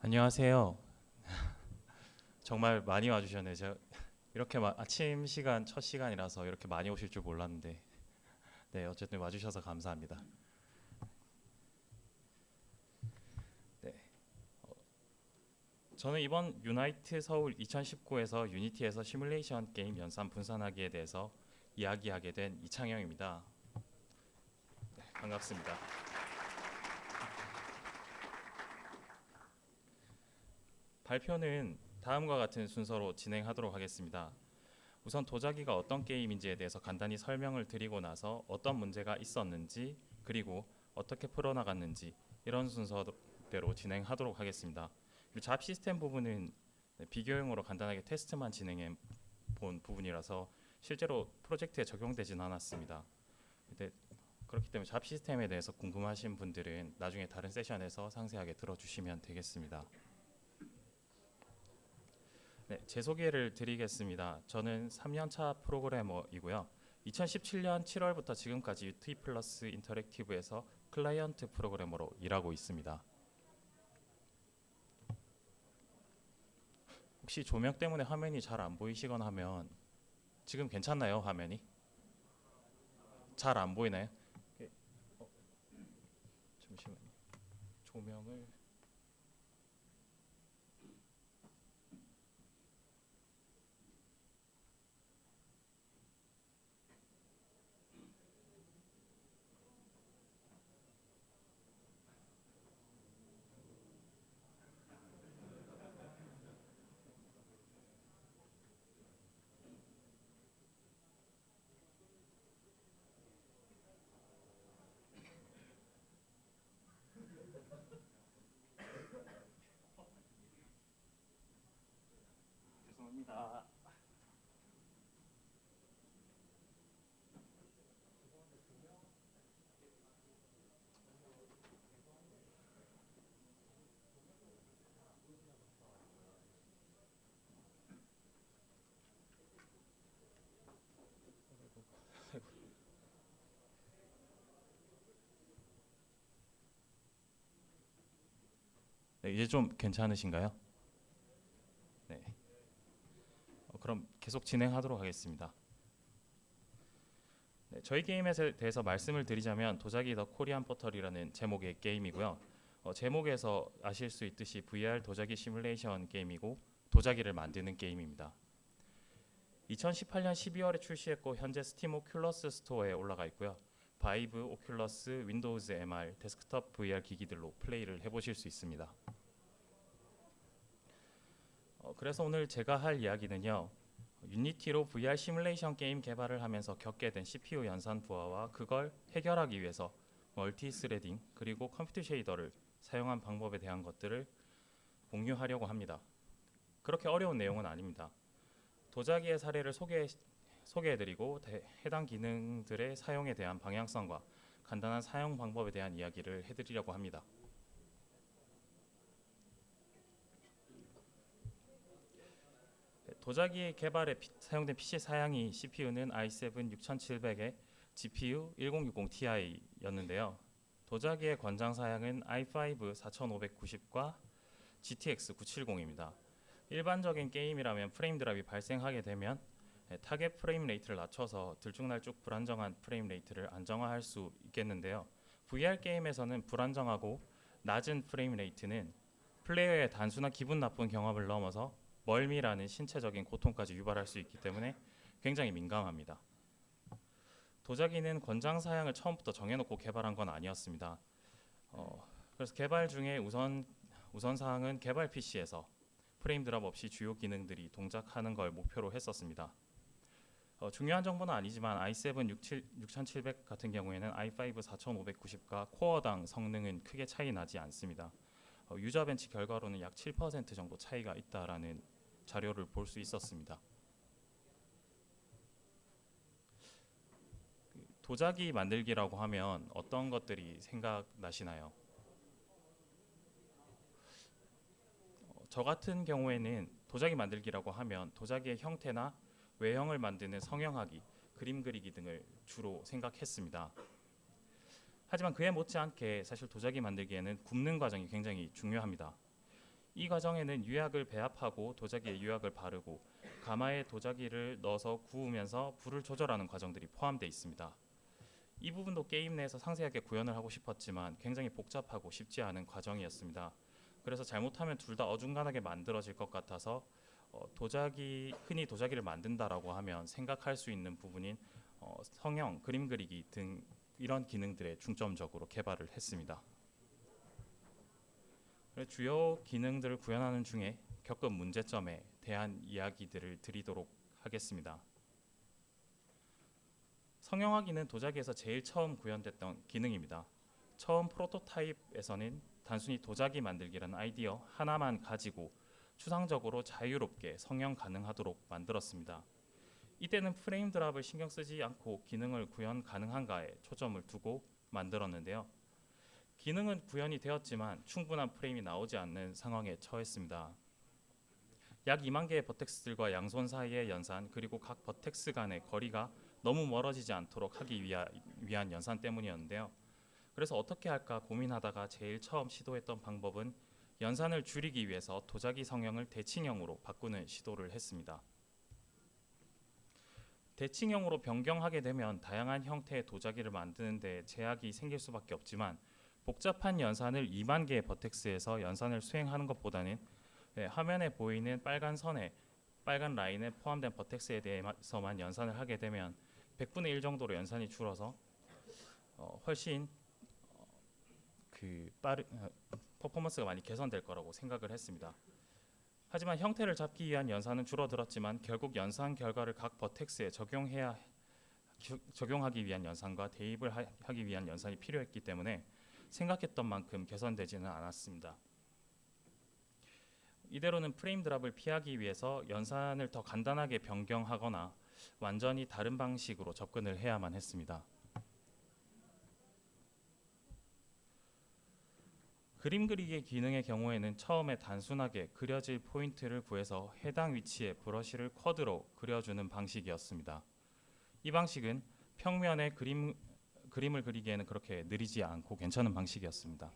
안녕하세요. 정말 많이 와주셨네요. 제가 이렇게 아침 시간 첫 시간이라서 이렇게 많이 오실 줄 몰랐는데, 네, 어쨌든 와주셔서 감사합니다. 네, 저는 이번 유나이트 서울 2019에서 유니티에서 시뮬레이션 게임 연산 분산하기에 대해서 이야기하게 된 이창영입니다. 네, 반갑습니다. 발표는 다음과 같은 순서로 진행하도록 하겠습니다. 우선 도자기가 어떤 게임인지에 대해서 간단히 설명을 드리고 나서 어떤 문제가 있었는지 그리고 어떻게 풀어나갔는지 이런 순서대로 진행하도록 하겠습니다. 그리고 잡 시스템 부분은 비교용으로 간단하게 테스트만 진행해 본 부분이라서 실제로 프로젝트에 적용되진 않았습니다. 근데 그렇기 때문에 잡 시스템에 대해서 궁금하신 분들은 나중에 다른 세션에서 상세하게 들어주시면 되겠습니다. 네, 제 소개를 드리겠습니다. 저는 3년차 프로그래머이고요. 2017년 7월부터 지금까지 UT 플러스 인터랙티브에서 클라이언트 프로그래머로 일하고 있습니다. 혹시 조명 때문에 화면이 잘 안 보이시거나 하면 지금 괜찮나요? 화면이? 잘 안 보이나요? 어, 잠시만요. 조명을 죄송합니다. 네, 이제 좀 괜찮으신가요? 네. 그럼 계속 진행하도록 하겠습니다. 네, 저희 게임에 대해서 말씀을 드리자면 도자기 더 코리안 포털이라는 제목의 게임이고요. 제목에서 아실 수 있듯이 VR 도자기 시뮬레이션 게임이고 도자기를 만드는 게임입니다. 2018년 12월에 출시했고 현재 스팀 오큘러스 스토어에 올라가 있고요. 바이브, 오큘러스, 윈도우즈 MR, 데스크톱 VR 기기들로 플레이를 해보실 수 있습니다. 그래서 오늘 제가 할 이야기는요. 유니티로 VR 시뮬레이션 게임 개발을 하면서 겪게 된 CPU 연산 부하와 그걸 해결하기 위해서 멀티 스레딩 그리고 컴퓨터 쉐이더를 사용한 방법에 대한 것들을 공유하려고 합니다. 그렇게 어려운 내용은 아닙니다. 도자기의 사례를 소개해드리고 해당 기능들의 사용에 대한 방향성과 간단한 사용 방법에 대한 이야기를 해드리려고 합니다. 도자기 개발에 사용된 PC 사양이 CPU는 i7 6700에 GPU 1060 Ti였는데요. 도자기의 권장 사양은 i5 4590과 GTX 970입니다. 일반적인 게임이라면 프레임 드랍이 발생하게 되면 타겟 프레임 레이트를 낮춰서 들쭉날쭉 불안정한 프레임 레이트를 안정화할 수 있겠는데요. VR 게임에서는 불안정하고 낮은 프레임 레이트는 플레이어의 단순한 기분 나쁜 경험을 넘어서 멀미라는 신체적인 고통까지 유발할 수 있기 때문에 굉장히 민감합니다. 도자기는 권장 사양을 처음부터 정해놓고 개발한 건 아니었습니다. 그래서 개발 중에 우선 사항은 개발 PC에서 프레임 드랍 없이 주요 기능들이 동작하는 걸 목표로 했었습니다. 중요한 정보는 아니지만 i7 6700 같은 경우에는 i5 4590과 코어당 성능은 크게 차이 나지 않습니다. 유저 벤치 결과로는 약 7% 정도 차이가 있다라는 자료를 볼 수 있었습니다. 도자기 만들기라고 하면 어떤 것들이 생각나시나요? 저 같은 경우에는 도자기 만들기라고 하면 도자기의 형태나 외형을 만드는 성형하기, 그림 그리기 등을 주로 생각했습니다. 하지만 그에 못지않게 사실 도자기 만들기에는 굽는 과정이 굉장히 중요합니다. 이 과정에는 유약을 배합하고 도자기에 유약을 바르고 가마에 도자기를 넣어서 구우면서 불을 조절하는 과정들이 포함되어 있습니다. 이 부분도 게임 내에서 상세하게 구현을 하고 싶었지만 굉장히 복잡하고 쉽지 않은 과정이었습니다. 그래서 잘못하면 둘 다 어중간하게 만들어질 것 같아서 흔히 도자기를 만든다라고 하면 생각할 수 있는 부분인 성형, 그림 그리기 등 이런 기능들에 중점적으로 개발을 했습니다. 주요 기능들을 구현하는 중에 겪은 문제점에 대한 이야기들을 드리도록 하겠습니다. 성형하기는 도자기에서 제일 처음 구현됐던 기능입니다. 처음 프로토타입에서는 단순히 도자기 만들기라는 아이디어 하나만 가지고 추상적으로 자유롭게 성형 가능하도록 만들었습니다. 이때는 프레임 드랍을 신경 쓰지 않고 기능을 구현 가능한가에 초점을 두고 만들었는데요. 기능은 구현이 되었지만 충분한 프레임이 나오지 않는 상황에 처했습니다. 약 2만 개의 버텍스들과 양손 사이의 연산 그리고 각 버텍스 간의 거리가 너무 멀어지지 않도록 하기 위한 연산 때문이었는데요. 그래서 어떻게 할까 고민하다가 제일 처음 시도했던 방법은 연산을 줄이기 위해서 도자기 성형을 대칭형으로 바꾸는 시도를 했습니다. 대칭형으로 변경하게 되면 다양한 형태의 도자기를 만드는 데 제약이 생길 수밖에 없지만 복잡한 연산을 2만 개의 버텍스에서 연산을 수행하는 것보다는 화면에 보이는 빨간 선에 빨간 라인에 포함된 버텍스에 대해서만 연산을 하게 되면 100분의 1 정도로 연산이 줄어서 훨씬 퍼포먼스가 많이 개선될 거라고 생각을 했습니다. 하지만 형태를 잡기 위한 연산은 줄어들었지만 결국 연산 결과를 각 버텍스에 적용하기 위한 연산과 대입을 하기 위한 연산이 필요했기 때문에 생각했던 만큼 개선되지는 않았습니다. 이대로는 프레임 드랍을 피하기 위해서 연산을 더 간단하게 변경하거나 완전히 다른 방식으로 접근을 해야만 했습니다. 그림 그리기 기능의 경우에는 처음에 단순하게 그려질 포인트를 구해서 해당 위치에 브러쉬를 쿼드로 그려주는 방식이었습니다. 이 방식은 평면에 그림을 그리기에는 그렇게 느리지 않고 괜찮은 방식이었습니다.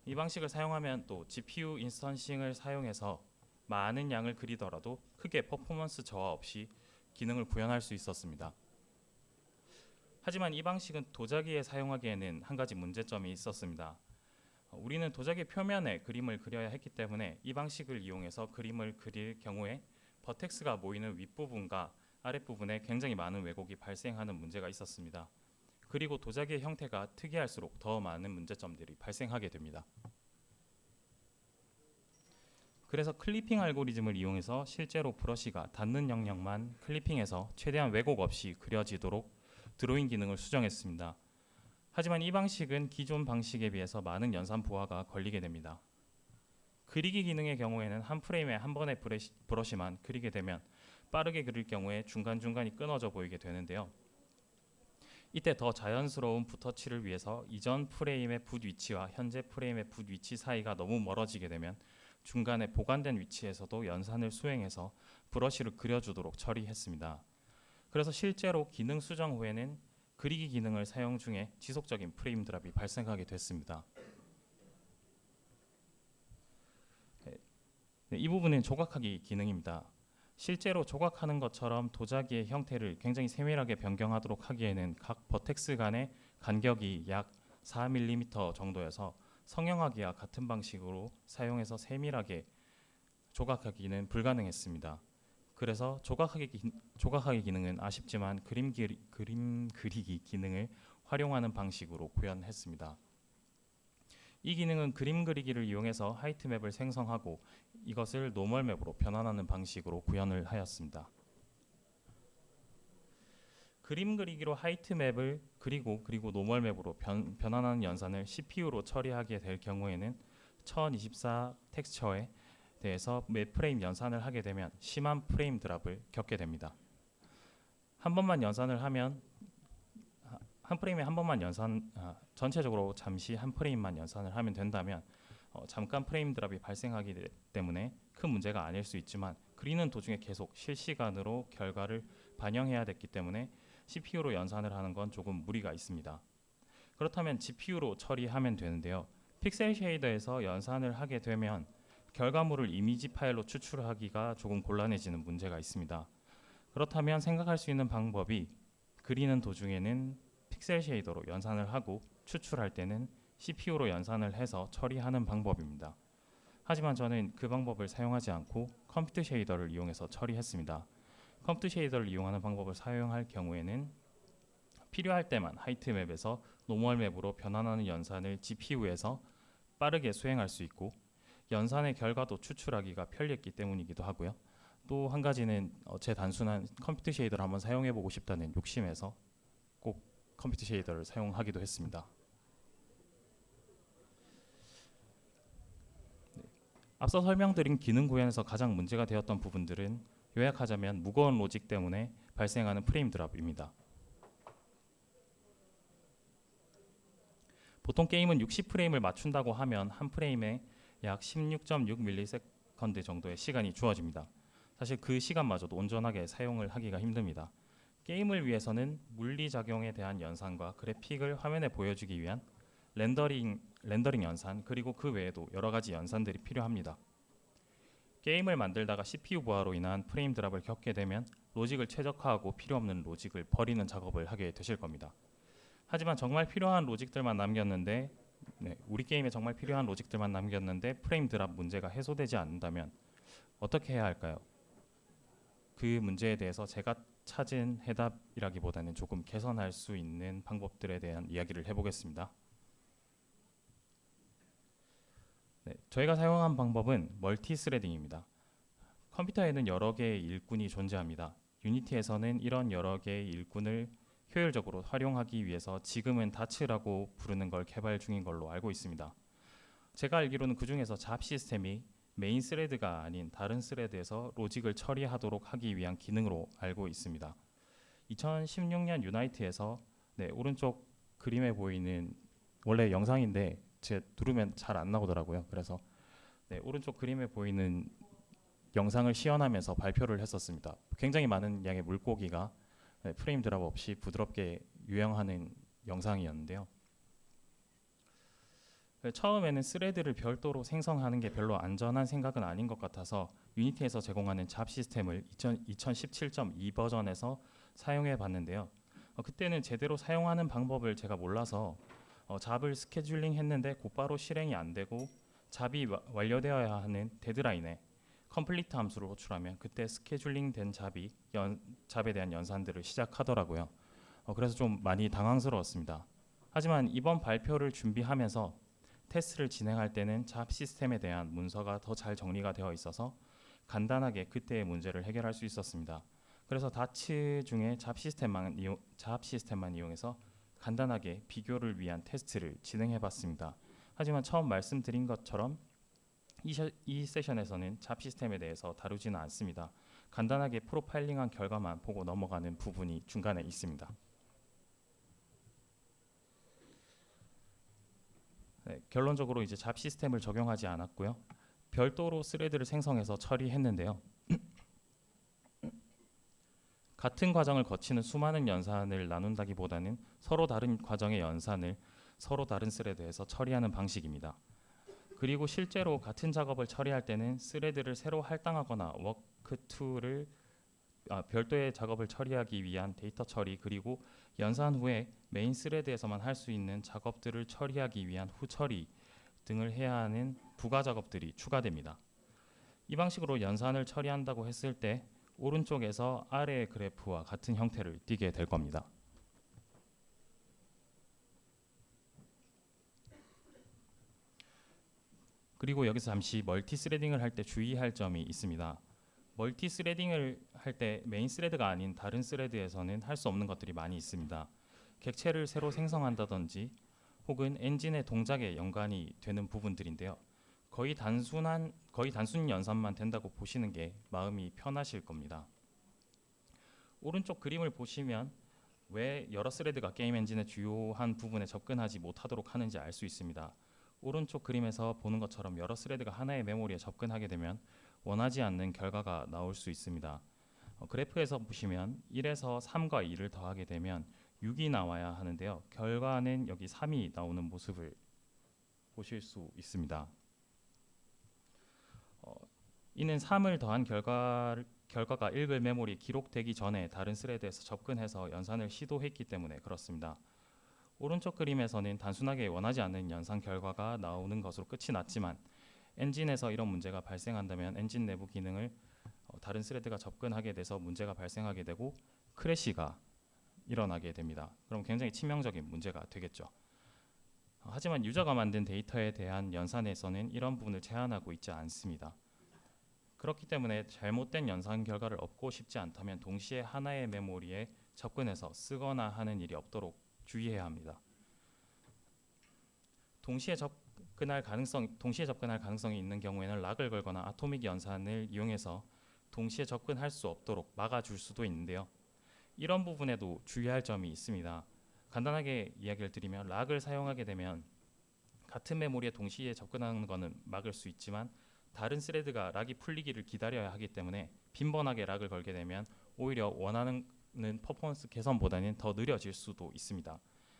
이 방식을 사용하면 또 GPU 인스턴싱을 사용해서 많은 양을 그리더라도 크게 퍼포먼스 저하 없이 기능을 구현할 수 있었습니다. 하지만 이 방식은 도자기에 사용하기에는 한 가지 문제점이 있었습니다. 우리는 도자기 표면에 그림을 그려야 했기 때문에 이 방식을 이용해서 그림을 그릴 경우에 버텍스가 모이는 윗부분과 아랫부분에 굉장히 많은 왜곡이 발생하는 문제가 있었습니다. 그리고 도자기의 형태가 특이할수록 더 많은 문제점들이 발생하게 됩니다. 그래서 클리핑 알고리즘을 이용해서 실제로 브러쉬가 닿는 영역만 클리핑해서 최대한 왜곡 없이 그려지도록 드로잉 기능을 수정했습니다. 하지만 이 방식은 기존 방식에 비해서 많은 연산 부하가 걸리게 됩니다. 그리기 기능의 경우에는 한 프레임에 한 번의 브러쉬만 그리게 되면 빠르게 그릴 경우에 중간중간이 끊어져 보이게 되는데요. 이때 더 자연스러운 붓터치를 위해서 이전 프레임의 붓 위치와 현재 프레임의 붓 위치 사이가 너무 멀어지게 되면 중간에 보관된 위치에서도 연산을 수행해서 브러쉬를 그려주도록 처리했습니다. 그래서 실제로 기능 수정 후에는 그리기 기능을 사용 중에 지속적인 프레임 드랍이 발생하게 됐습니다. 이 부분은 조각하기 기능입니다. 실제로 조각하는 것처럼 도자기의 형태를 굉장히 세밀하게 변경하도록 하기에는 각 버텍스 간의 간격이 약 4mm 정도여서 성형하기와 같은 방식으로 사용해서 세밀하게 조각하기는 불가능했습니다. 그래서 조각하기 기능은 아쉽지만 그림 그리기 기능을 활용하는 방식으로 구현했습니다. 이 기능은 그림 그리기를 이용해서 하이트맵을 생성하고 이것을 노멀맵으로 변환하는 방식으로 구현을 하였습니다. 그림 그리기로 하이트맵을 그리고 노멀맵으로 변환하는 연산을 CPU로 처리하게 될 경우에는 1024 텍스처에 대해서 매 프레임 연산을 하게 되면 심한 프레임 드랍을 겪게 됩니다. 한 번만 연산을 하면 한 프레임에 한 번만 전체적으로 잠시 한 프레임만 연산을 하면 된다면 잠깐 프레임 드랍이 발생하기 때문에 큰 문제가 아닐 수 있지만 그리는 도중에 계속 실시간으로 결과를 반영해야 됐기 때문에 CPU로 연산을 하는 건 조금 무리가 있습니다. 그렇다면 GPU로 처리하면 되는데요. 픽셀 쉐이더에서 연산을 하게 되면 결과물을 이미지 파일로 추출하기가 조금 곤란해지는 문제가 있습니다. 그렇다면 생각할 수 있는 방법이 그리는 도중에는 픽셀 쉐이더로 연산을 하고 추출할 때는 CPU로 연산을 해서 처리하는 방법입니다. 하지만 저는 그 방법을 사용하지 않고 컴퓨터 쉐이더를 이용해서 처리했습니다. 컴퓨터 쉐이더를 이용하는 방법을 사용할 경우에는 필요할 때만 하이트 맵에서 노멀 맵으로 변환하는 연산을 GPU에서 빠르게 수행할 수 있고 연산의 결과도 추출하기가 편리했기 때문이기도 하고요. 또 한 가지는 제 단순한 컴퓨터 쉐이더를 한번 사용해보고 싶다는 욕심에서 꼭 컴퓨터 쉐이더를 사용하기도 했습니다. 앞서 설명드린 기능 구현에서 가장 문제가 되었던 부분들은 요약하자면 무거운 로직 때문에 발생하는 프레임 드랍입니다. 보통 게임은 60프레임을 맞춘다고 하면 한 프레임에 약 16.6ms 정도의 시간이 주어집니다. 사실 그 시간마저도 온전하게 사용을 하기가 힘듭니다. 게임을 위해서는 물리작용에 대한 연산과 그래픽을 화면에 보여주기 위한 렌더링 연산, 그리고 그 외에도 여러 가지 연산들이 필요합니다. 게임을 만들다가 CPU 부하로 인한 프레임 드랍을 겪게 되면 로직을 최적화하고 필요 없는 로직을 버리는 작업을 하게 되실 겁니다. 하지만 정말 필요한 로직들만 남겼는데 우리 게임에 정말 필요한 로직들만 남겼는데 프레임 드랍 문제가 해소되지 않는다면 어떻게 해야 할까요? 그 문제에 대해서 제가 찾은 해답이라기보다는 조금 개선할 수 있는 방법들에 대한 이야기를 해보겠습니다. 저희가 사용한 방법은 멀티 스레딩입니다. 컴퓨터에는 여러 개의 일꾼이 존재합니다. 유니티에서는 이런 여러 개의 일꾼을 효율적으로 활용하기 위해서 지금은 다츠라고 부르는 걸 개발 중인 걸로 알고 있습니다. 제가 알기로는 그 중에서 잡 시스템이 메인 스레드가 아닌 다른 스레드에서 로직을 처리하도록 하기 위한 기능으로 알고 있습니다. 2016년 유나이트에서 오른쪽 그림에 보이는 원래 영상인데 제 누르면 잘 안 나오더라고요. 그래서 오른쪽 그림에 보이는 영상을 시연하면서 발표를 했었습니다. 굉장히 많은 양의 물고기가 프레임 드랍 없이 부드럽게 유영하는 영상이었는데요. 처음에는 스레드를 별도로 생성하는 게 별로 안전한 생각은 아닌 것 같아서 유니티에서 제공하는 잡 시스템을 2017.2 버전에서 사용해 봤는데요. 그때는 제대로 사용하는 방법을 제가 몰라서 잡을 스케줄링 했는데 곧바로 실행이 안 되고 잡이 완료되어야 하는 데드라인에 컴플리트 함수를 호출하면 그때 스케줄링 된 잡에 대한 연산들을 시작하더라고요. 그래서 좀 많이 당황스러웠습니다. 하지만 이번 발표를 준비하면서 테스트를 진행할 때는 잡 시스템에 대한 문서가 더 잘 정리가 되어 있어서 간단하게 그때의 문제를 해결할 수 있었습니다. 그래서 다츠 중에 잡 시스템만 이용해서 간단하게 비교를 위한 테스트를 진행해 봤습니다. 하지만 처음 말씀드린 것처럼 이 세션에서는 잡 시스템에 대해서 다루지는 않습니다. 간단하게 프로파일링한 결과만 보고 넘어가는 부분이 중간에 있습니다. 결론적으로 이제 잡 시스템을 적용하지 않았고요. 별도로 스레드를 생성해서 처리했는데요. 같은 과정을 거치는 수많은 연산을 나눈다기보다는 서로 다른 과정의 연산을 서로 다른 스레드에서 처리하는 방식입니다. 그리고 실제로 같은 작업을 처리할 때는 스레드를 새로 할당하거나 워크2를 별도의 작업을 처리하기 위한 데이터 처리, 그리고 연산 후에 메인 스레드에서만 할 수 있는 작업들을 처리하기 위한 후처리 등을 해야 하는 부가 작업들이 추가됩니다. 이 방식으로 연산을 처리한다고 했을 때 오른쪽에서 아래의 그래프와 같은 형태를 띠게 될 겁니다. 그리고 여기서 잠시 멀티 스레딩을 할 때 주의할 점이 있습니다. 멀티 스레딩을 할 때 메인 스레드가 아닌 다른 스레드에서는 할 수 없는 것들이 많이 있습니다. 객체를 새로 생성한다든지 혹은 엔진의 동작에 연관이 되는 부분들인데요. 거의 단순 연산만 된다고 보시는 게 마음이 편하실 겁니다. 오른쪽 그림을 보시면 왜 여러 스레드가 게임 엔진의 주요한 부분에 접근하지 못하도록 하는지 알 수 있습니다. 오른쪽 그림에서 보는 것처럼 여러 스레드가 하나의 메모리에 접근하게 되면 원하지 않는 결과가 나올 수 있습니다. 그래프에서 보시면 1에서 3과 2를 더하게 되면 6이 나와야 하는데요. 결과는 여기 3이 나오는 모습을 보실 수 있습니다. 이는 3을 더한 결과가 읽을 메모리에 기록되기 전에 다른 스레드에서 접근해서 연산을 시도했기 때문에 그렇습니다. 오른쪽 그림에서는 단순하게 원하지 않는 연산 결과가 나오는 것으로 끝이 났지만 엔진에서 이런 문제가 발생한다면 엔진 내부 기능을 다른 스레드가 접근하게 돼서 문제가 발생하게 되고 크래시가 일어나게 됩니다. 그럼 굉장히 치명적인 문제가 되겠죠. 하지만 유저가 만든 데이터에 대한 연산에서는 이런 부분을 제한하고 있지 않습니다. 그렇기 때문에 잘못된 연산 결과를 얻고 싶지 않다면 동시에 하나의 메모리에 접근해서 쓰거나 하는 일이 없도록 주의해야 합니다. 동시에 접근할 가능성이 있는 경우에는 락을 걸거나 아토믹 연산을 이용해서 동시에 접근할 수 없도록 막아줄 수도 있는데요. 이런 부분에도 주의할 점이 있습니다. 간단하게 이야기를 드리면 락을 사용하게 되면 같은 메모리에 동시에 접근하는 것은 막을 수 있지만 다른 스레드가 락이 풀리기를 기다려야 하기 때문에 빈번하게 락을 걸게 되면 오히려 원하는 퍼포먼스 개선보다는 더 느려질 수도 있습니다.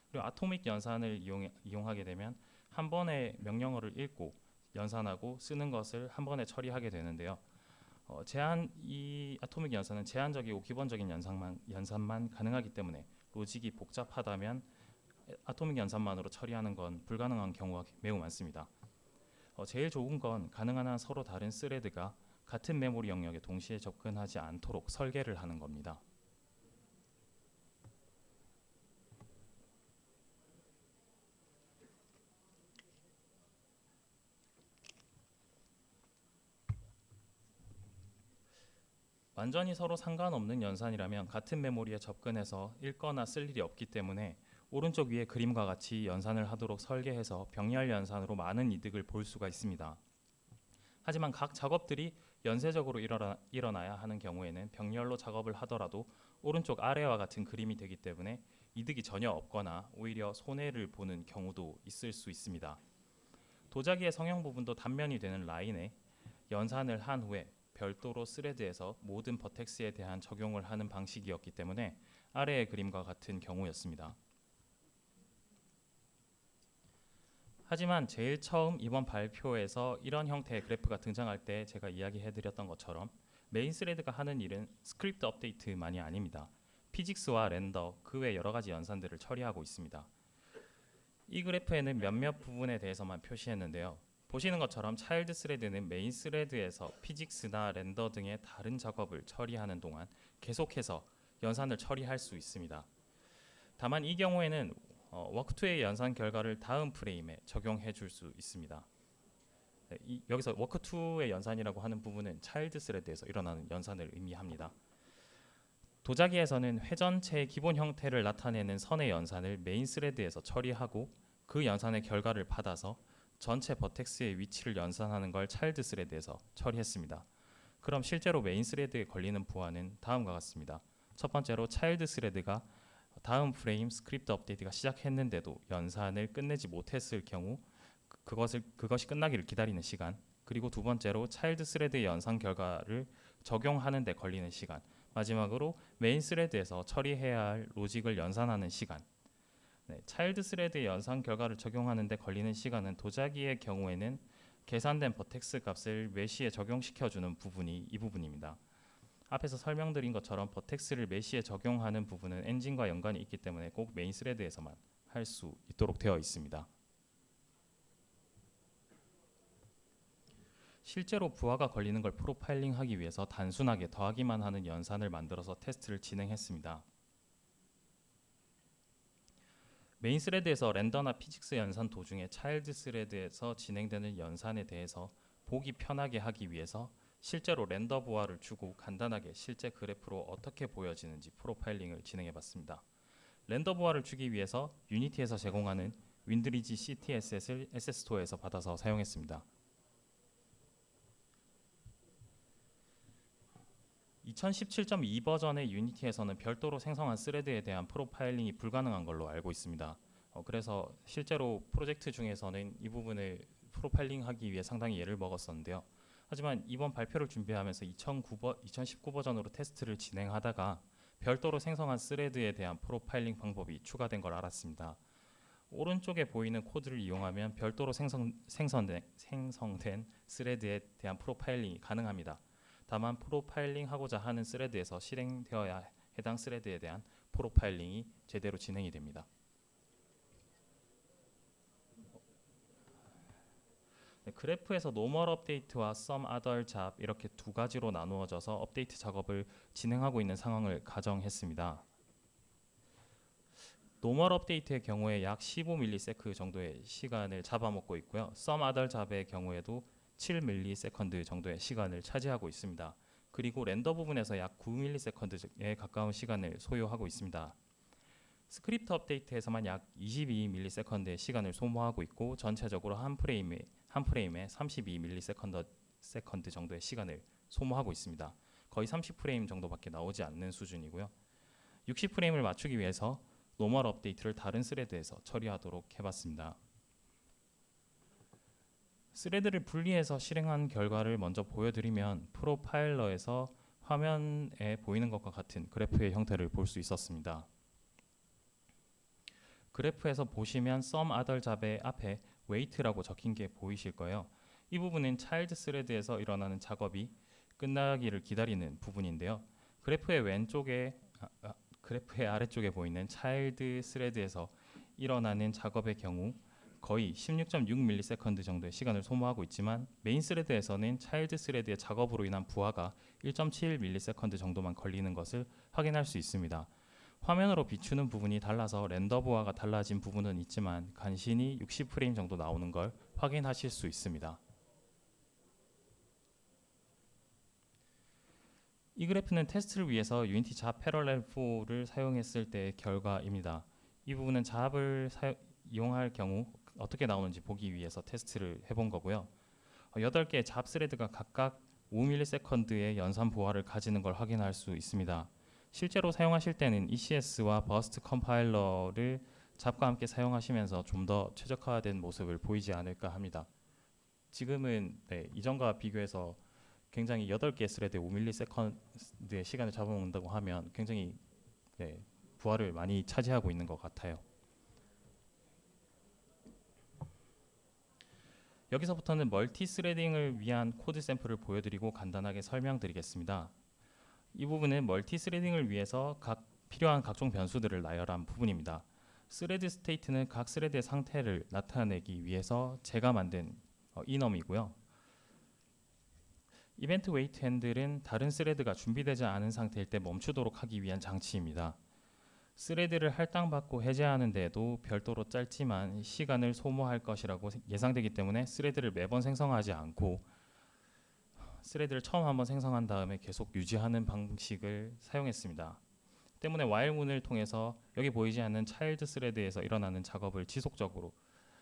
그리고 아토믹 연산을 이용하게 되면 한 번에 명령어를 읽고 연산하고 쓰는 것을 한 번에 처리하게 되는데요. 이 아토믹 연산은 제한적이고 기본적인 연산만 가능하기 때문에 로직이 복잡하다면 아토믹 연산만으로 처리하는 건 불가능한 경우가 매우 많습니다. 제일 좋은 건 가능한 한 서로 다른 스레드가 같은 메모리 영역에 동시에 접근하지 않도록 설계를 하는 겁니다. 완전히 서로 상관없는 연산이라면 같은 메모리에 접근해서 읽거나 쓸 일이 없기 때문에 오른쪽 위의 그림과 같이 연산을 하도록 설계해서 병렬 연산으로 많은 이득을 볼 수가 있습니다. 하지만 각 작업들이 연쇄적으로 일어나야 하는 경우에는 병렬로 작업을 하더라도 오른쪽 아래와 같은 그림이 되기 때문에 이득이 전혀 없거나 오히려 손해를 보는 경우도 있을 수 있습니다. 도자기의 성형 부분도 단면이 되는 라인에 연산을 한 후에 별도로 스레드에서 모든 버텍스에 대한 적용을 하는 방식이었기 때문에 아래의 그림과 같은 경우였습니다. 하지만 제일 처음 이번 발표에서 이런 형태의 그래프가 등장할 때 제가 이야기해드렸던 것처럼 메인 스레드가 하는 일은 스크립트 업데이트만이 아닙니다. 피직스와 렌더, 그 외 여러 가지 연산들을 처리하고 있습니다. 이 그래프에는 몇몇 부분에 대해서만 표시했는데요. 보시는 것처럼 차일드 스레드는 메인 스레드에서 피직스나 렌더 등의 다른 작업을 처리하는 동안 계속해서 연산을 처리할 수 있습니다. 다만 이 경우에는 워크2의 연산 결과를 다음 프레임에 적용해 줄 수 있습니다. 여기서 워크2의 연산이라고 하는 부분은 차일드 스레드에서 일어나는 연산을 의미합니다. 도자기에서는 회전체의 기본 형태를 나타내는 선의 연산을 메인 스레드에서 처리하고 그 연산의 결과를 받아서 전체 버텍스의 위치를 연산하는 걸 차일드 스레드에서 처리했습니다. 그럼 실제로 메인 스레드에 걸리는 부하는 다음과 같습니다. 첫 번째로 차일드 스레드가 다음 프레임 스크립트 업데이트가 시작했는데도 연산을 끝내지 못했을 경우 그것이 끝나기를 기다리는 시간, 그리고 두 번째로 차일드 스레드의 연산 결과를 적용하는 데 걸리는 시간, 마지막으로 메인 스레드에서 처리해야 할 로직을 연산하는 시간. 차일드 스레드의 연산 결과를 적용하는 데 걸리는 시간은 도자기의 경우에는 계산된 버텍스 값을 메시에 적용시켜주는 부분이 이 부분입니다. 앞에서 설명드린 것처럼 버텍스를 메시에 적용하는 부분은 엔진과 연관이 있기 때문에 꼭 메인 스레드에서만 할 수 있도록 되어 있습니다. 실제로 부하가 걸리는 걸 프로파일링하기 위해서 단순하게 더하기만 하는 연산을 만들어서 테스트를 진행했습니다. 메인 스레드에서 렌더나 피직스 연산 도중에 차일드 스레드에서 진행되는 연산에 대해서 보기 편하게 하기 위해서 실제로 렌더 부하를 주고 간단하게 실제 그래프로 어떻게 보여지는지 프로파일링을 진행해봤습니다. 렌더 부하를 주기 위해서 유니티에서 제공하는 윈드리지 CTSS를 SS스토어에서 받아서 사용했습니다. 2017.2 버전의 유니티에서는 별도로 생성한 스레드에 대한 프로파일링이 불가능한 걸로 알고 있습니다. 그래서 실제로 프로젝트 중에서는 이 부분을 프로파일링하기 위해 상당히 애를 먹었었는데요. 하지만 이번 발표를 준비하면서 2019 버전으로 테스트를 진행하다가 별도로 생성한 스레드에 대한 프로파일링 방법이 추가된 걸 알았습니다. 오른쪽에 보이는 코드를 이용하면 별도로 생성된 스레드에 대한 프로파일링이 가능합니다. 다만 프로파일링하고자 하는 스레드에서 실행되어야 해당 스레드에 대한 프로파일링이 제대로 진행이 됩니다. 네, 그래프에서 노멀 업데이트와 some other job 이렇게 두 가지로 나누어져서 업데이트 작업을 진행하고 있는 상황을 가정했습니다. 노멀 업데이트의 경우에 약 15ms 정도의 시간을 잡아먹고 있고요. some other job의 경우에도 7ms 정도의 시간을 차지하고 있습니다. 그리고 렌더 부분에서 약 9ms에 가까운 시간을 소요하고 있습니다. 스크립트 업데이트에서만 약 22ms의 시간을 소모하고 있고 전체적으로 한 프레임에 32ms 정도의 시간을 소모하고 있습니다. 거의 30프레임 정도밖에 나오지 않는 수준이고요. 60프레임을 맞추기 위해서 노멀 업데이트를 다른 스레드에서 처리하도록 해봤습니다. 스레드를 분리해서 실행한 결과를 먼저 보여드리면 프로파일러에서 화면에 보이는 것과 같은 그래프의 형태를 볼 수 있었습니다. 그래프에서 보시면 some other job의 앞에 wait라고 적힌 게 보이실 거예요. 이 부분은 차일드 스레드에서 일어나는 작업이 끝나기를 기다리는 부분인데요. 그래프의 아래쪽에 보이는 차일드 스레드에서 일어나는 작업의 경우 거의 16.6ms 정도의 시간을 소모하고 있지만 메인 스레드에서는 차일드 스레드의 작업으로 인한 부하가 1.7ms 정도만 걸리는 것을 확인할 수 있습니다. 화면으로 비추는 부분이 달라서 렌더 부하가 달라진 부분은 있지만 간신히 60프레임 정도 나오는 걸 확인하실 수 있습니다. 이 그래프는 테스트를 위해서 유니티 잡 패러렐 4를 사용했을 때의 결과입니다. 이 부분은 잡을 이용할 경우 어떻게 나오는지 보기 위해서 테스트를 해본 거고요. 8개의 잡 스레드가 각각 5ms의 연산 부하를 가지는 걸 확인할 수 있습니다. 실제로 사용하실 때는 ECS와 버스트 컴파일러를 잡과 함께 사용하시면서 좀 더 최적화된 모습을 보이지 않을까 합니다. 지금은 이전과 비교해서 굉장히 8개 스레드에 5ms의 시간을 잡아먹는다고 하면 굉장히 부하를 많이 차지하고 있는 것 같아요. 여기서부터는 멀티 스레딩을 위한 코드 샘플을 보여드리고 간단하게 설명드리겠습니다. 이 부분은 멀티 스레딩을 위해서 필요한 각종 변수들을 나열한 부분입니다. 스레드 스테이트는 각 스레드의 상태를 나타내기 위해서 제가 만든 이넘이고요. 이벤트 웨이트 핸들은 다른 스레드가 준비되지 않은 상태일 때 멈추도록 하기 위한 장치입니다. 스레드를 할당받고 해제하는 데에도 별도로 짧지만 시간을 소모할 것이라고 예상되기 때문에 스레드를 매번 생성하지 않고 스레드를 처음 한번 생성한 다음에 계속 유지하는 방식을 사용했습니다. 때문에 while 문을 통해서 여기 보이지 않는 차일드 스레드에서 일어나는 작업을 지속적으로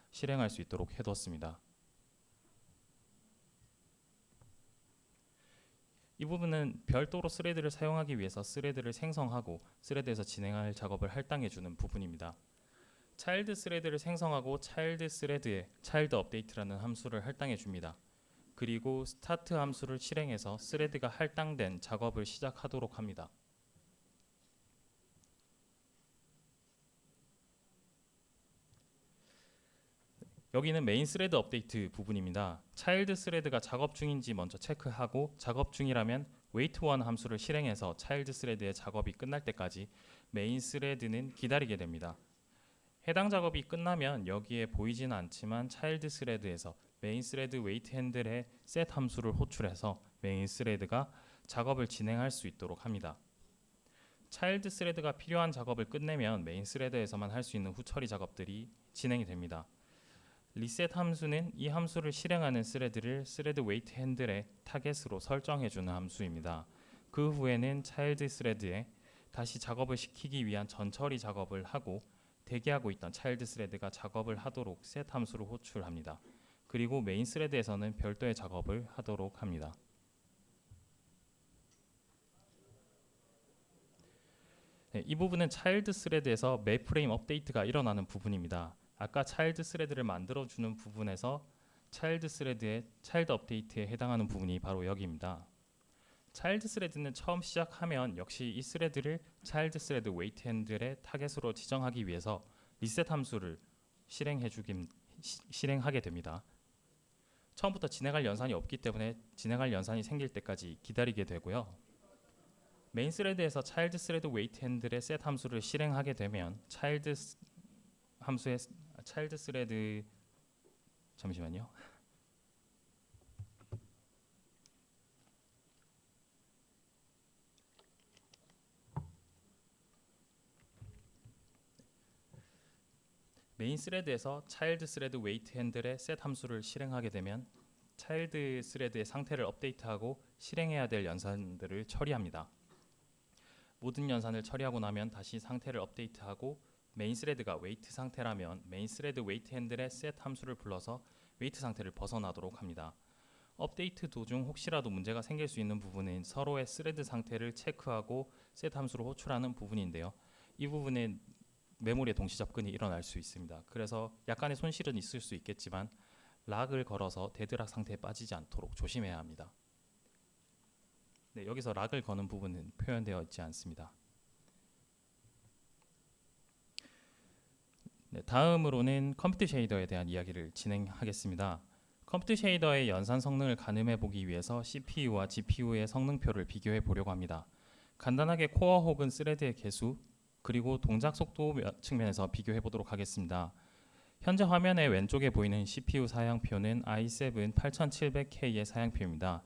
실행할 수 있도록 해뒀습니다. 이 부분은 별도로 스레드를 사용하기 위해서 스레드를 생성하고 스레드에서 진행할 작업을 할당해주는 부분입니다. 차일드 스레드를 생성하고 차일드 스레드에 차일드 업데이트라는 함수를 할당해줍니다. 그리고 스타트 함수를 실행해서 스레드가 할당된 작업을 시작하도록 합니다. 여기는 메인 스레드 업데이트 부분입니다. 차일드 스레드가 작업 중인지 먼저 체크하고 작업 중이라면 wait1 함수를 실행해서 차일드 스레드의 작업이 끝날 때까지 메인 스레드는 기다리게 됩니다. 해당 작업이 끝나면 여기에 보이지는 않지만 차일드 스레드에서 메인 스레드 웨이트 핸들에 set 함수를 호출해서 메인 스레드가 작업을 진행할 수 있도록 합니다. 차일드 스레드가 필요한 작업을 끝내면 메인 스레드에서만 할 수 있는 후처리 작업들이 진행이 됩니다. 리셋 함수는 이 함수를 실행하는 스레드를 스레드 웨이트 핸들의 타겟으로 설정해주는 함수입니다. 그 후에는 차일드 스레드에 다시 작업을 시키기 위한 전처리 작업을 하고 대기하고 있던 차일드 스레드가 작업을 하도록 set 함수를 호출합니다. 그리고 메인 스레드에서는 별도의 작업을 하도록 합니다. 이 부분은 차일드 스레드에서 매 프레임 업데이트가 일어나는 부분입니다. 아까 차일드 스레드를 만들어주는 부분에서 차일드 스레드의 차일드 업데이트에 해당하는 부분이 바로 여기입니다. 차일드 스레드는 처음 시작하면 역시 이 스레드를 차일드 스레드 웨이트 핸들의 타겟으로 지정하기 위해서 리셋 함수를 실행하게 됩니다. 처음부터 진행할 연산이 없기 때문에 진행할 연산이 생길 때까지 기다리게 되고요. 메인 스레드에서 차일드 스레드 웨이트 핸들의 셋 함수를 실행하게 되면 차일드 스레드 잠시만요. 메인 스레드에서 차일드 스레드 웨이트 핸들의 셋 함수를 실행하게 되면 차일드 스레드의 상태를 업데이트하고 실행해야 될 연산들을 처리합니다. 모든 연산을 처리하고 나면 다시 상태를 업데이트하고 메인 스레드가 웨이트 상태라면 메인 스레드 웨이트 핸들의 셋 함수를 불러서 웨이트 상태를 벗어나도록 합니다. 업데이트 도중 혹시라도 문제가 생길 수 있는 부분은 서로의 스레드 상태를 체크하고 셋 함수로 호출하는 부분인데요. 이 부분에 메모리의 동시 접근이 일어날 수 있습니다. 그래서 약간의 손실은 있을 수 있겠지만 락을 걸어서 데드락 상태에 빠지지 않도록 조심해야 합니다. 네, 여기서 락을 거는 부분은 표현되어 있지 않습니다. 네, 다음으로는 컴퓨터 쉐이더에 대한 이야기를 진행하겠습니다. 컴퓨터 쉐이더의 연산 성능을 가늠해 보기 위해서 CPU와 GPU의 성능표를 비교해 보려고 합니다. 간단하게 코어 혹은 스레드의 개수 그리고 동작 속도 측면에서 비교해 보도록 하겠습니다. 현재 화면의 왼쪽에 보이는 CPU 사양표는 i7 8700K의 사양표입니다.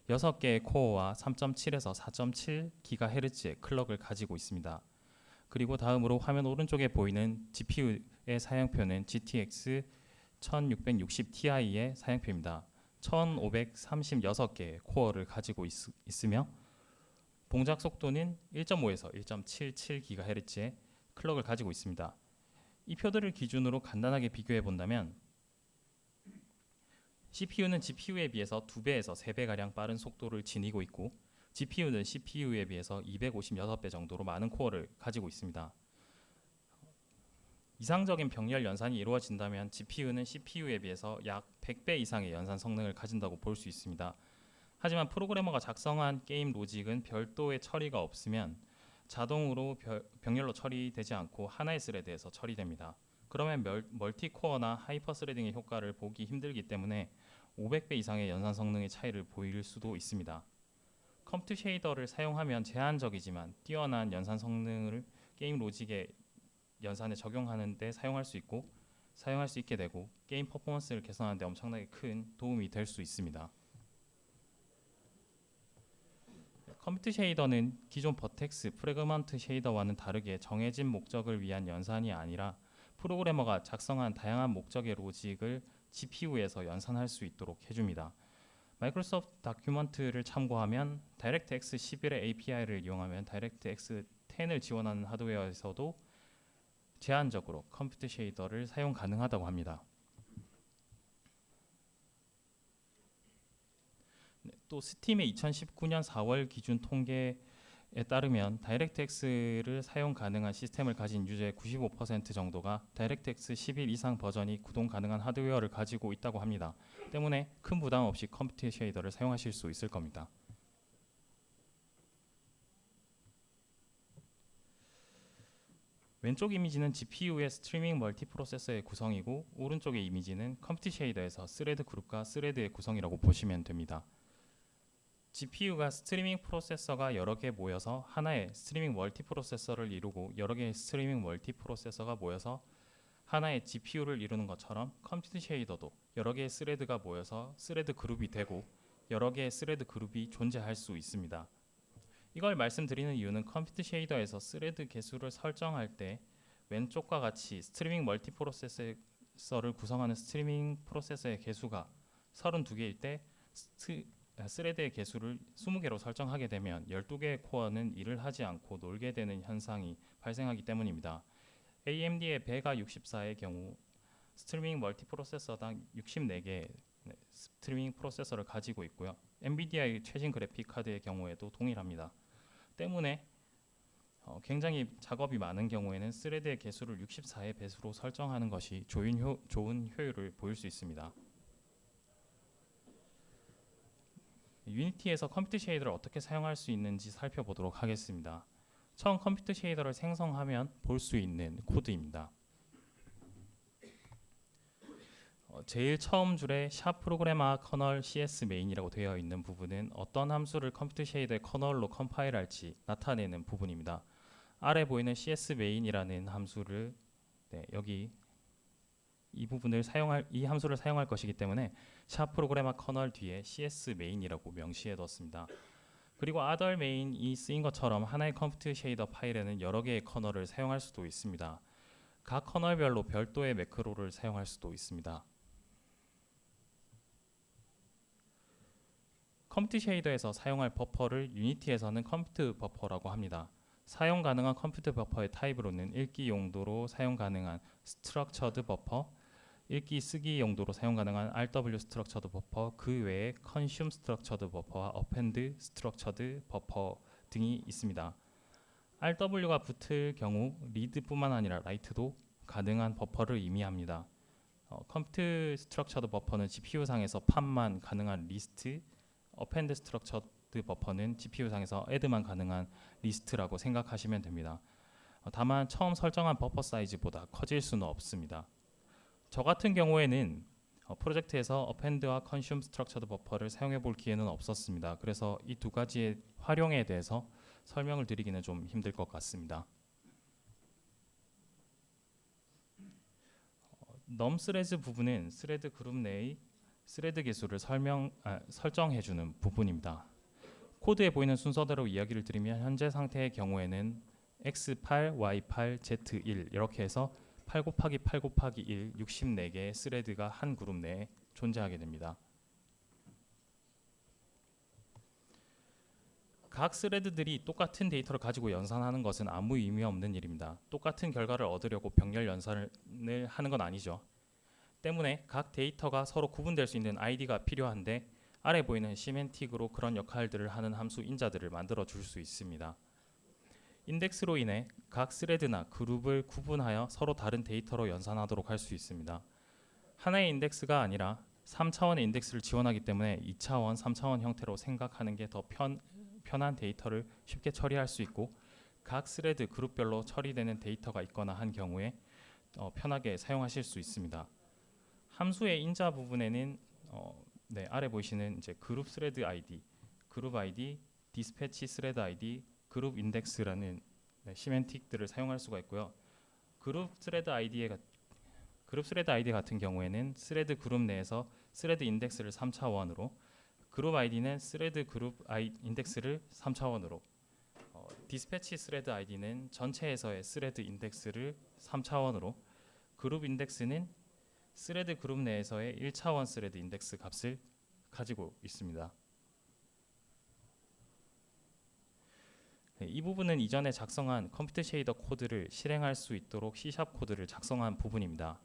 6개의 코어와 3.7에서 4.7 GHz의 클럭을 가지고 있습니다. 그리고 다음으로 화면 오른쪽에 보이는 GPU의 사양표는 GTX 1660 Ti의 사양표입니다. 1536개의 코어를 가지고 있으며 동작 속도는 1.5에서 1.77 GHz의 클럭을 가지고 있습니다. 이 표들을 기준으로 간단하게 비교해 본다면 CPU는 GPU에 비해서 2배에서 3배가량 빠른 속도를 지니고 있고 GPU는 CPU에 비해서 256배 정도로 많은 코어를 가지고 있습니다. 이상적인 병렬 연산이 이루어진다면 GPU는 CPU에 비해서 약 100배 이상의 연산 성능을 가진다고 볼 수 있습니다. 하지만 프로그래머가 작성한 게임 로직은 별도의 처리가 없으면 자동으로 병렬로 처리되지 않고 하나의 스레드에서 처리됩니다. 그러면 멀티코어나 하이퍼 스레딩의 효과를 보기 힘들기 때문에 500배 이상의 연산 성능의 차이를 보일 수도 있습니다. 컴퓨터 쉐이더를 사용하면 제한적이지만 뛰어난 연산 성능을 게임 로직의 연산에 적용하는 데 사용할 수 있게 되고 게임 퍼포먼스를 개선하는 데 엄청나게 큰 도움이 될 수 있습니다. 컴퓨터 쉐이더는 기존 버텍스, 프래그먼트 쉐이더와는 다르게 정해진 목적을 위한 연산이 아니라 프로그래머가 작성한 다양한 목적의 로직을 GPU에서 연산할 수 있도록 해줍니다. 마이크로소프트 다큐먼트를 참고하면 다이렉트X 11의 API를 이용하면 다이렉트X 10을 지원하는 하드웨어에서도 제한적으로 컴퓨터 쉐이더를 사용 가능하다고 합니다. 또 스팀의 2019년 4월 기준 통계에 따르면 다이렉트X를 사용 가능한 시스템을 가진 유저의 95% 정도가 다이렉트X 11 이상 버전이 구동 가능한 하드웨어를 가지고 있다고 합니다. 때문에 큰 부담 없이 컴퓨터 쉐이더를 사용하실 수 있을 겁니다. 왼쪽 이미지는 GPU의 스트리밍 멀티프로세서의 구성이고 오른쪽의 이미지는 컴퓨터 쉐이더에서 스레드 그룹과 스레드의 구성이라고 보시면 됩니다. GPU가 스트리밍 프로세서가 여러 개 모여서 하나의 스트리밍 멀티프로세서를 이루고 여러 개의 스트리밍 멀티프로세서가 모여서 하나의 GPU를 이루는 것처럼 컴퓨터 쉐이더도 여러 개의 스레드가 모여서 스레드 그룹이 되고 여러 개의 스레드 그룹이 존재할 수 있습니다. 이걸 말씀드리는 이유는 컴퓨터 쉐이더에서 스레드 개수를 설정할 때 왼쪽과 같이 스트리밍 멀티프로세서를 구성하는 스트리밍 프로세서의 개수가 32개일 때 스레드의 개수를 20개로 설정하게 되면 12개의 코어는 일을 하지 않고 놀게 되는 현상이 발생하기 때문입니다. AMD의 베가 64의 경우 스트리밍 멀티프로세서당 64개의 스트리밍 프로세서를 가지고 있고요. 엔비디아의 최신 그래픽 카드의 경우에도 동일합니다. 때문에 굉장히 작업이 많은 경우에는 스레드의 개수를 64의 배수로 설정하는 것이 좋은 효율을 보일 수 있습니다. 유니티에서 컴퓨터 쉐이더를 어떻게 사용할 수 있는지 살펴보도록 하겠습니다. 처음 컴퓨터 쉐이더를 생성하면 볼 수 있는 코드입니다. 제일 처음 줄에 샵 프로그래머 커널 CS 메인이라고 되어 있는 부분은 어떤 함수를 컴퓨터 쉐이더의 커널로 컴파일할지 나타내는 부분입니다. 아래 보이는 CS 메인이라는 함수를 여기 이 함수를 사용할 것이기 때문에 샵 프로그래머 커널 뒤에 CS 메인이라고 명시해 뒀습니다. 그리고 other main이 쓰인 것처럼 하나의 컴퓨터 쉐이더 파일에는 여러 개의 커널을 사용할 수도 있습니다. 각 커널별로 별도의 매크로를 사용할 수도 있습니다. 컴퓨터 쉐이더에서 사용할 버퍼를 유니티에서는 컴퓨터 버퍼라고 합니다. 사용 가능한 컴퓨터 버퍼의 타입으로는 읽기 용도로 사용 가능한 스트럭처드 버퍼, 읽기 쓰기 용도로 사용 가능한 RW 스트럭처드 버퍼, 그 외에 컨슘 스트럭처드 버퍼와 어펜드 스트럭처드 버퍼 등이 있습니다. RW가 붙을 경우 리드뿐만 아니라 라이트도 가능한 버퍼를 의미합니다. 컴퓨터 스트럭처드 버퍼는 GPU상에서 팝만 가능한 리스트, 어펜드 스트럭처드 버퍼는 GPU상에서 애드만 가능한 리스트라고 생각하시면 됩니다. 다만 처음 설정한 버퍼 사이즈보다 커질 수는 없습니다. 저 같은 경우에는 프로젝트에서 어펜드와 컨슘 스트럭처드 버퍼를 사용해 볼 기회는 없었습니다. 그래서 이 두 가지의 활용에 대해서 설명을 드리기는 좀 힘들 것 같습니다. 넘스레즈 부분은 스레드 그룹 내의 스레드 개수를 설정해주는 부분입니다. 코드에 보이는 순서대로 이야기를 드리면 현재 상태의 경우에는 X8, Y8, Z1 이렇게 해서 8 곱하기 8 곱하기 1, 64개의 스레드가 한 그룹 내에 존재하게 됩니다. 각 스레드들이 똑같은 데이터를 가지고 연산하는 것은 아무 의미 없는 일입니다. 똑같은 결과를 얻으려고 병렬 연산을 하는 건 아니죠. 때문에 각 데이터가 서로 구분될 수 있는 아이디가 필요한데 아래 보이는 시멘틱으로 그런 역할들을 하는 함수 인자들을 만들어 줄 수 있습니다. 인덱스로 인해 각 스레드나 그룹을 구분하여 서로 다른 데이터로 연산하도록 할 수 있습니다. 하나의 인덱스가 아니라 3차원의 인덱스를 지원하기 때문에 2차원, 3차원 형태로 생각하는 게 더 편한 데이터를 쉽게 처리할 수 있고 각 스레드 그룹별로 처리되는 데이터가 있거나 한 경우에 편하게 사용하실 수 있습니다. 함수의 인자 부분에는 아래 보이시는 이제 그룹 스레드 아이디, 그룹 아이디, 디스패치 스레드 아이디, 그룹 인덱스라는 시멘틱들을 사용할 수가 있고요. 그룹 스레드 아이디 같은 경우에는 스레드 그룹 내에서 스레드 인덱스를 3차원으로, 그룹 아이디는 스레드 그룹 인덱스를 3차원으로, 디스패치 스레드 아이디는 전체에서의 스레드 인덱스를 3차원으로, 그룹 인덱스는 스레드 그룹 내에서의 1차원 스레드 인덱스 값을 가지고 있습니다. 이 부분은 이전에 작성한 컴퓨터 쉐이더 코드를 실행할 수 있도록 C# 코드를 작성한 부분입니다.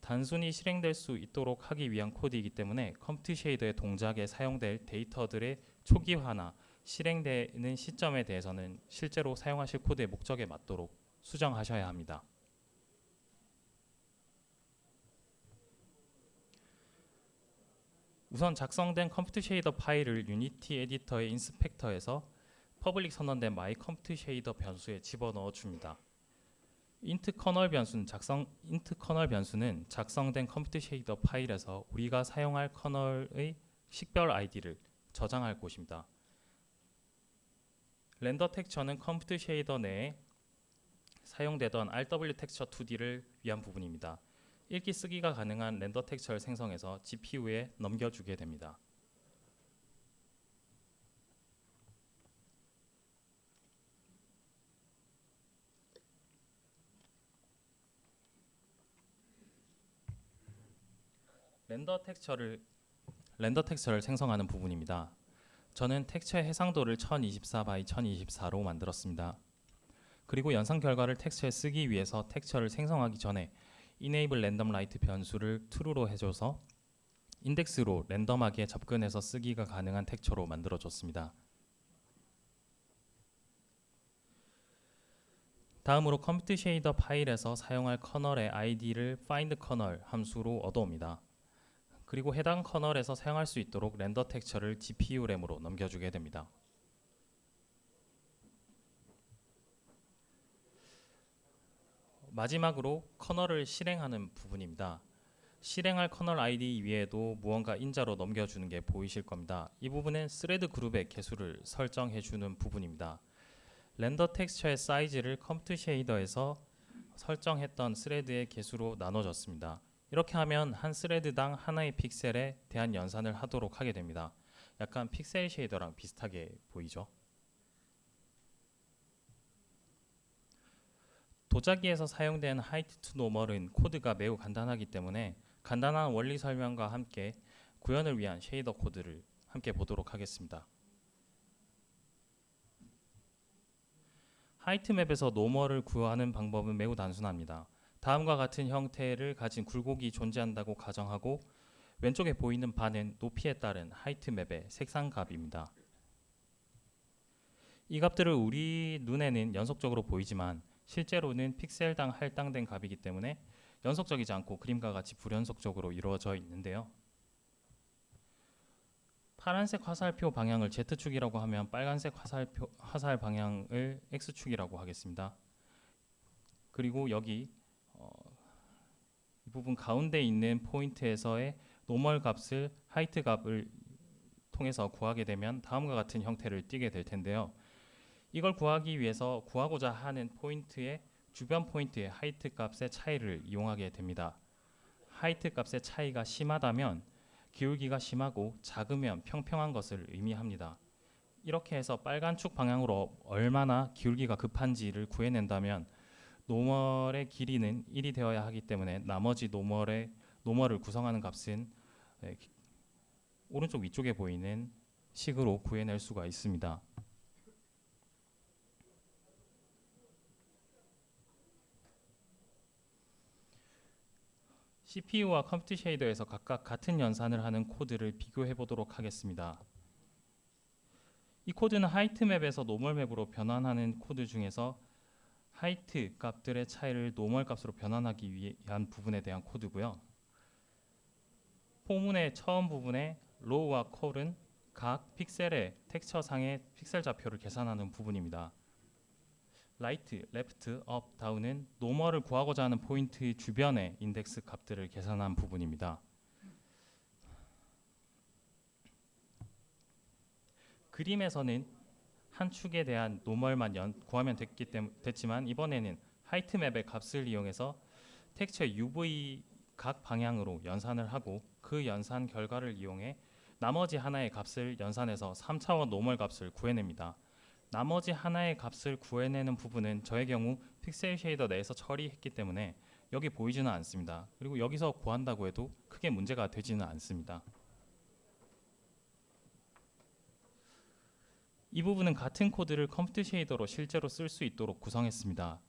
단순히 실행될 수 있도록 하기 위한 코드이기 때문에 컴퓨터 쉐이더의 동작에 사용될 데이터들의 초기화나 실행되는 시점에 대해서는 실제로 사용하실 코드의 목적에 맞도록 수정하셔야 합니다. 우선 작성된 컴퓨터 쉐이더 파일을 유니티 에디터의 인스펙터에서 퍼블릭 선언된 마이 컴퓨터 쉐이더 변수에 집어넣어 줍니다. int 커널 변수는 작성된 컴퓨터 쉐이더 파일에서 우리가 사용할 커널의 식별 아이디를 저장할 곳입니다. 렌더 텍스처는 컴퓨터 쉐이더 내에 사용되던 RW 텍스처 2D를 위한 부분입니다. 읽기 쓰기가 가능한 렌더 텍스처를 생성해서 GPU에 넘겨주게 됩니다. 렌더 텍스처를 생성하는 부분입니다. 저는 텍스처의 해상도를 1024 by 1024로 만들었습니다. 그리고 연산 결과를 텍스처에 쓰기 위해서 텍스처를 생성하기 전에 enable random write 변수를 true로 해줘서 인덱스로 랜덤하게 접근해서 쓰기가 가능한 텍스처로 만들어줬습니다. 다음으로 컴퓨터 쉐이더 파일에서 사용할 커널의 id를 find kernel 함수로 얻어옵니다. 그리고 해당 커널에서 사용할 수 있도록 렌더 텍스처를 GPU 램으로 넘겨주게 됩니다. 마지막으로 커널을 실행하는 부분입니다. 실행할 커널 아이디 위에도 무언가 인자로 넘겨주는 게 보이실 겁니다. 이 부분은 스레드 그룹의 개수를 설정해주는 부분입니다. 렌더 텍스처의 사이즈를 컴퓨트 쉐이더에서 설정했던 스레드의 개수로 나눠졌습니다. 이렇게 하면 한 스레드당 하나의 픽셀에 대한 연산을 하도록 하게 됩니다. 약간 픽셀 쉐이더랑 비슷하게 보이죠? 도자기에서 사용된 하이트 투 노멀은 코드가 매우 간단하기 때문에 간단한 원리 설명과 함께 구현을 위한 쉐이더 코드를 함께 보도록 하겠습니다. 하이트 맵에서 노멀을 구하는 방법은 매우 단순합니다. 다음과 같은 형태를 가진 굴곡이 존재한다고 가정하고 왼쪽에 보이는 바는 높이에 따른 하이트 맵의 색상 값입니다. 이 값들을 우리 눈에는 연속적으로 보이지만 실제로는 픽셀당 할당된 값이기 때문에 연속적이지 않고 그림과 같이 불연속적으로 이루어져 있는데요. 파란색 화살표 방향을 Z축이라고 하면 빨간색 화살 방향을 X축이라고 하겠습니다. 그리고 여기 이 부분 가운데 있는 포인트에서의 노멀 값을 하이트 값을 통해서 구하게 되면 다음과 같은 형태를 띠게 될 텐데요. 이걸 구하기 위해서 구하고자 하는 포인트의 주변 포인트의 하이트 값의 차이를 이용하게 됩니다. 하이트 값의 차이가 심하다면 기울기가 심하고 작으면 평평한 것을 의미합니다. 이렇게 해서 빨간 축 방향으로 얼마나 기울기가 급한지를 구해낸다면 노멀의 길이는 1이 되어야 하기 때문에 나머지 노멀을 구성하는 값은 오른쪽 위쪽에 보이는 식으로 구해낼 수가 있습니다. CPU와 컴퓨트 쉐이더에서 각각 같은 연산을 하는 코드를 비교해 보도록 하겠습니다. 이 코드는 하이트 맵에서 노멀 맵으로 변환하는 코드 중에서 하이트 값들의 차이를 노멀 값으로 변환하기 위한 부분에 대한 코드고요. 포문의 처음 부분에 로우와 콜은 각 픽셀의 텍스처상의 픽셀 좌표를 계산하는 부분입니다. 라이트, 레프트, 업, 다운은 노멀을 구하고자 하는 포인트 주변의 인덱스 값들을 계산한 부분입니다. 그림에서는 한 축에 대한 노멀만 구하면 됐지만 이번에는 하이트 맵의 값을 이용해서 텍스처 UV 각 방향으로 연산을 하고 그 연산 결과를 이용해 나머지 하나의 값을 연산해서 3차원 노멀 값을 구해냅니다. 나머지 하나의 값을 구해내는 부분은 저의 경우 픽셀 쉐이더 내에서 처리했기 때문에 여기 보이지는 않습니다. 그리고 여기서 구한다고 해도 크게 문제가 되지는 않습니다. 이 부분은 같은 코드를 컴퓨트 쉐이더로 실제로 쓸 수 있도록 구성했습니다.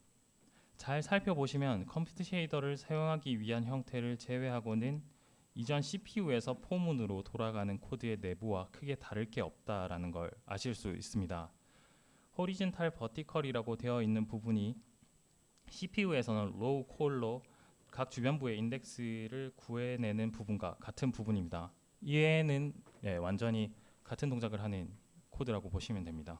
잘 살펴보시면 컴퓨트 쉐이더를 사용하기 위한 형태를 제외하고는 이전 CPU에서 포문으로 돌아가는 코드의 내부와 크게 다를 게 없다라는 걸 아실 수 있습니다. 호리즌탈 버티컬이라고 되어 있는 부분이 CPU에서는 로우 콜로 각 주변부의 인덱스를 구해내는 부분과 같은 부분입니다. 이외에는 완전히 같은 동작을 하는 코드라고 보시면 됩니다.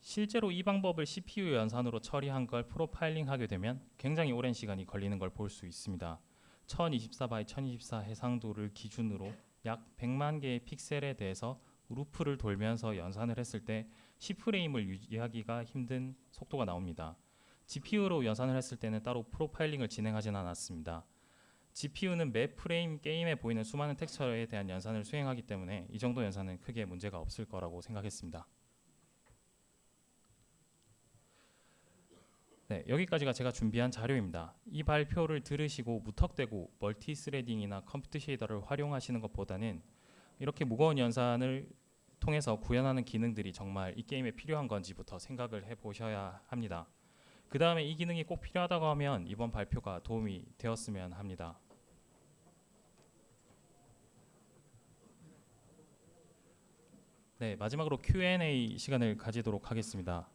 실제로 이 방법을 CPU 연산으로 처리한 걸 프로파일링 하게 되면 굉장히 오랜 시간이 걸리는 걸 볼 수 있습니다. 1024x 1024 해상도를 기준으로 약 100만 개의 픽셀에 대해서 루프를 돌면서 연산을 했을 때 10프레임을 유지하기가 힘든 속도가 나옵니다. GPU로 연산을 했을 때는 따로 프로파일링을 진행하진 않았습니다. GPU는 매 프레임 게임에 보이는 수많은 텍스처에 대한 연산을 수행하기 때문에 이 정도 연산은 크게 문제가 없을 거라고 생각했습니다. 네, 여기까지가 제가 준비한 자료입니다. 이 발표를 들으시고 무턱대고 멀티 스레딩이나 컴퓨트 쉐이더를 활용하시는 것보다는 이렇게 무거운 연산을 통해서 구현하는 기능들이 정말 이 게임에 필요한 건지부터 생각을 해보셔야 합니다. 그 다음에 이 기능이 꼭 필요하다고 하면 이번 발표가 도움이 되었으면 합니다. 네, 마지막으로 Q&A 시간을 가지도록 하겠습니다.